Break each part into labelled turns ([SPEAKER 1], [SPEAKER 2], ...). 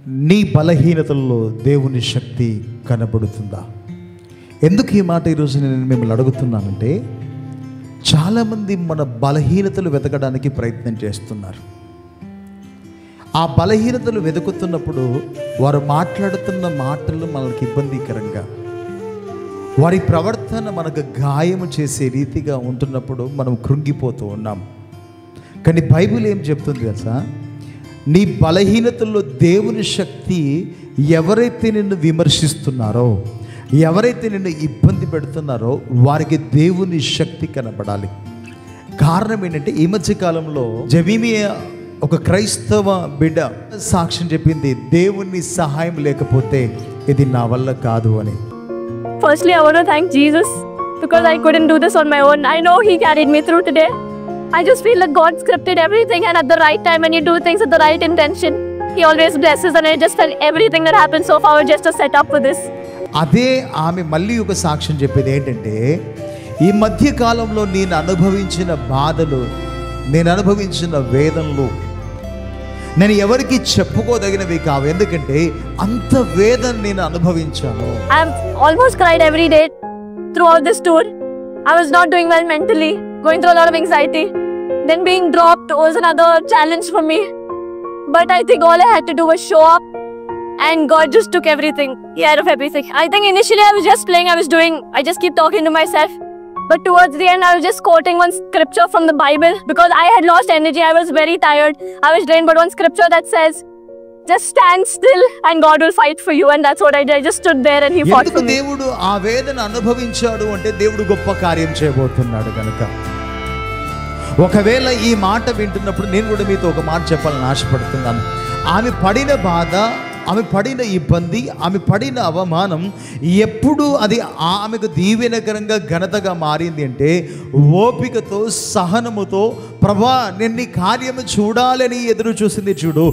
[SPEAKER 1] నీ బలహీనతల్లో దేవుని శక్తి కనబడుతుందా? ఎందుకు ఈ మాట ఈరోజు నేను మిమ్మల్ని అడుగుతున్నానంటే, చాలామంది మన బలహీనతలు వెతకడానికి ప్రయత్నం చేస్తున్నారు. ఆ బలహీనతలు వెతుకుతున్నప్పుడు వారు మాట్లాడుతున్న మాటలు మనకి ఇబ్బందికరంగా, వారి ప్రవర్తన మనకు గాయము చేసే రీతిగా ఉంటున్నప్పుడు మనం కృంగిపోతూ ఉన్నాం. కానీ బైబిల్ ఏం చెప్తుంది తెలుసా? నీ బలహీనతల్లో దేవుని శక్తి, ఎవరైతే నిన్ను విమర్శిస్తున్నారో, ఎవరైతే నిన్ను ఇబ్బంది పెడుతున్నారో వారికి దేవుని శక్తి కనబడాలి. కారణం ఏంటంటే, ఈ మధ్య కాలంలో జెబీమియా ఒక క్రైస్తవ బిడ్డ సాక్ష్యం చెప్పింది, దేవుని సహాయం లేకపోతే ఇది నా వల్ల కాదు అని.
[SPEAKER 2] Firstly, I want to thank Jesus because I couldn't do this on my own. I know He carried me through today. I just feel like God scripted everything, and at the right time, when you do things with the right intention, He always blesses. And I just felt everything that happened so far was just a setup for this.
[SPEAKER 1] అదే ఆమె మళ్ళీ ఒక సాక్ష్యం చెప్పేది ఏంటంటే, ఈ మధ్య కాలంలో నేను అనుభవించిన బాధలు, నేను అనుభవించిన వేదనలు నేను ఎవరికి చెప్పుకోదగినవి కావు. ఎందుకంటే అంత వేదన నేను అనుభవించాను.
[SPEAKER 2] I have almost cried every day throughout this tour. I was not doing well mentally, going through a lot of anxiety. Then being dropped was another challenge for me. But I think all I had to do was show up, and God just took everything, care of everything. I think initially I was just playing, I just keep talking to myself. But towards the end, I was just quoting one scripture from the Bible because I had lost energy. I was very tired. I was drained. But one scripture that says, just stand still and God will fight for you. And that's what I did. I just stood there and He fought for me.
[SPEAKER 1] దేవుడు ఆ వేదన అనుభవించాడు అంటే దేవుడు గొప్ప కార్యం చేయబోతున్నాడు కనుక. ఒకవేళ ఈ మాట వింటున్నప్పుడు నేను కూడా మీతో ఒక మాట చెప్పాలని ఆశపడుతున్నాను. ఆమె పడిన బాధ, ఆమె పడిన ఇబ్బంది, ఆమె పడిన అవమానం ఎప్పుడు అది ఆమెకు దీవెనకరంగా ఘనతగా మారింది అంటే, ఓపికతో, సహనముతో, ప్రభా నేను నీ కార్యము చూడాలని ఎదురు చూసింది చూడు,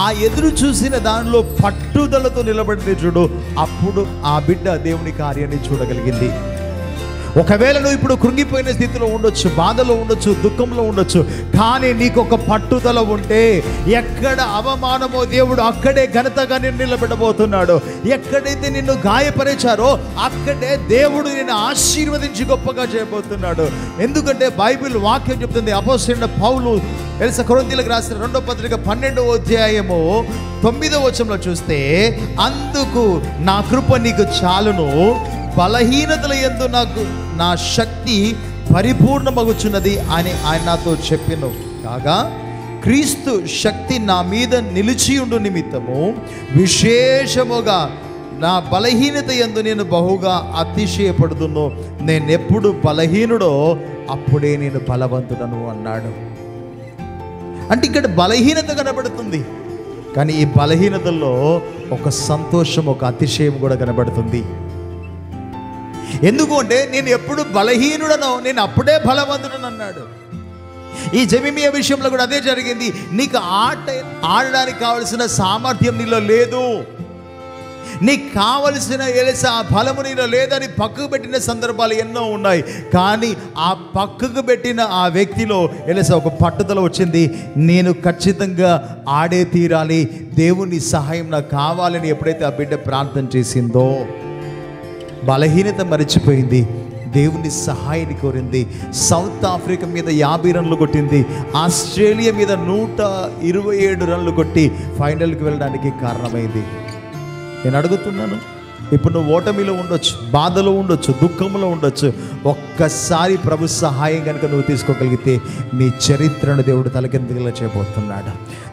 [SPEAKER 1] ఆ ఎదురు చూసిన దానిలో పట్టుదలతో నిలబడింది చూడు, అప్పుడు ఆ బిడ్డ దేవుని కార్యాన్ని చూడగలిగింది. ఒకవేళ నువ్వు ఇప్పుడు కృంగిపోయిన స్థితిలో ఉండొచ్చు, బాధలో ఉండొచ్చు, దుఃఖంలో ఉండొచ్చు, కానీ నీకు ఒక పట్టుదల ఉంటే ఎక్కడ అవమానమో దేవుడు అక్కడే ఘనతగా నిన్ను నిలబెట్టబోతున్నాడు. ఎక్కడైతే నిన్ను గాయపరిచారో అక్కడే దేవుడు నిన్ను ఆశీర్వదించి గొప్పగా చేయబోతున్నాడు. ఎందుకంటే బైబిల్ వాక్యం చెప్తుంది, అపోస్తలుడైన పౌలు కొరింథీయులకు రాసిన 2వ పత్రిక 12వ అధ్యాయము 9వ వచనంలో చూస్తే, అందుకు నా కృప నీకు చాలును, బలహీనతల యందు నాకు నా శక్తి పరిపూర్ణమగుచున్నది అని ఆయన నాతో చెప్పెను. కాగా క్రీస్తు శక్తి నా మీద నిలిచియుండు నిమిత్తము విశేషముగా నా బలహీనత యందు నేను బహుగా అతిశయపడుదును. నేనెప్పుడు బలహీనుడో అప్పుడే నేను బలవంతుడను అన్నాడు. అంటే ఇక్కడ బలహీనత కనబడుతుంది, కానీ ఈ బలహీనతల్లో ఒక సంతోషం, ఒక అతిశయం కూడా కనబడుతుంది. ఎందుకు అంటే, నేను ఎప్పుడు బలహీనుడనో నేను అప్పుడే బలవంతుడను అన్నాడు. ఈ జెబీమియా విషయంలో కూడా అదే జరిగింది. నీకు ఆడడానికి కావలసిన సామర్థ్యం నీలో లేదు, నీకు కావలసిన ఆ బలము నీలో లేదని పక్కకు పెట్టిన సందర్భాలు ఎన్నో ఉన్నాయి. కానీ ఆ పక్కకు పెట్టిన ఆ వ్యక్తిలో ఒక పట్టుదల వచ్చింది. నేను ఖచ్చితంగా ఆడే తీరాలి, దేవుని సహాయం నాకు కావాలని ఎప్పుడైతే ఆ బిడ్డ ప్రార్థన చేసిందో, బలహీనత మరిచిపోయింది, దేవుని సహాయాన్ని కోరింది. సౌత్ ఆఫ్రికా మీద 50 రన్లు కొట్టింది, ఆస్ట్రేలియా మీద 127 రన్లు కొట్టి ఫైనల్కి వెళ్ళడానికి కారణమైంది. నేను అడుగుతున్నాను, ఇప్పుడు నువ్వు ఓటమిలో ఉండొచ్చు, బాధలో ఉండొచ్చు, దుఃఖంలో ఉండొచ్చు, ఒక్కసారి ప్రభు సహాయం కనుక నువ్వు తీసుకోగలిగితే నీ చరిత్రను దేవుడు తలకిందుగా చేయబోతున్నాడు.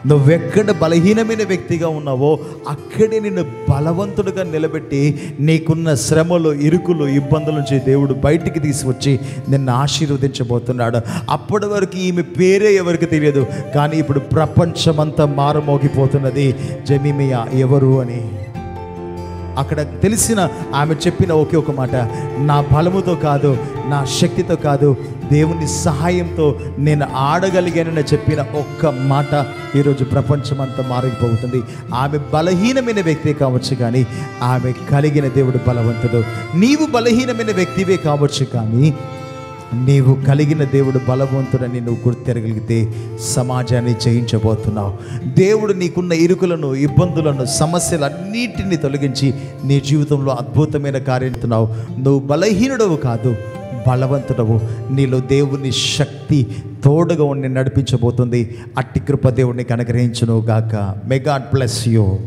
[SPEAKER 1] నువ్వెక్కడ బలహీనమైన వ్యక్తిగా ఉన్నావో అక్కడే నిన్ను బలవంతుడిగా నిలబెట్టి నీకున్న శ్రమలు, ఇరుకులు, ఇబ్బందుల నుంచి దేవుడు బయటికి తీసుకొచ్చి నిన్ను ఆశీర్వదించబోతున్నాడు. అప్పటి వరకు ఈమె పేరే ఎవరికి తెలియదు, కానీ ఇప్పుడు ప్రపంచమంతా మారుమోగిపోతున్నది జెబీమియా ఎవరు అని. అక్కడ తెలిసిన ఆమె చెప్పిన ఒకే ఒక మాట, నా బలముతో కాదు, నా శక్తితో కాదు, దేవుని సహాయంతో నేను ఆడగలిగానని చెప్పిన ఒక్క మాట ఈరోజు ప్రపంచమంతా మారిపోతుంది. ఆమె బలహీనమైన వ్యక్తి కావచ్చు, కానీ ఆమె కలిగిన దేవుడు బలవంతుడు. నీవు బలహీనమైన వ్యక్తివే కావచ్చు, కానీ నీవు కలిగిన దేవుడు బలవంతుడని నువ్వు గుర్తెరగలిగితే సమాజాన్ని జయించబోతున్నావు. దేవుడు నీకున్న ఇరుకులను, ఇబ్బందులను, సమస్యలన్నిటిని తొలగించి నీ జీవితంలో అద్భుతమైన కార్యం చేస్తున్నావు. నువ్వు బలహీనుడవు కాదు, బలవంతుడవు. నీలో దేవుని శక్తి తోడుగా ఉండి నడిపించబోతుంది. అట్టి కృప దేవుడిని అనుగ్రహించును గాక. May God bless you.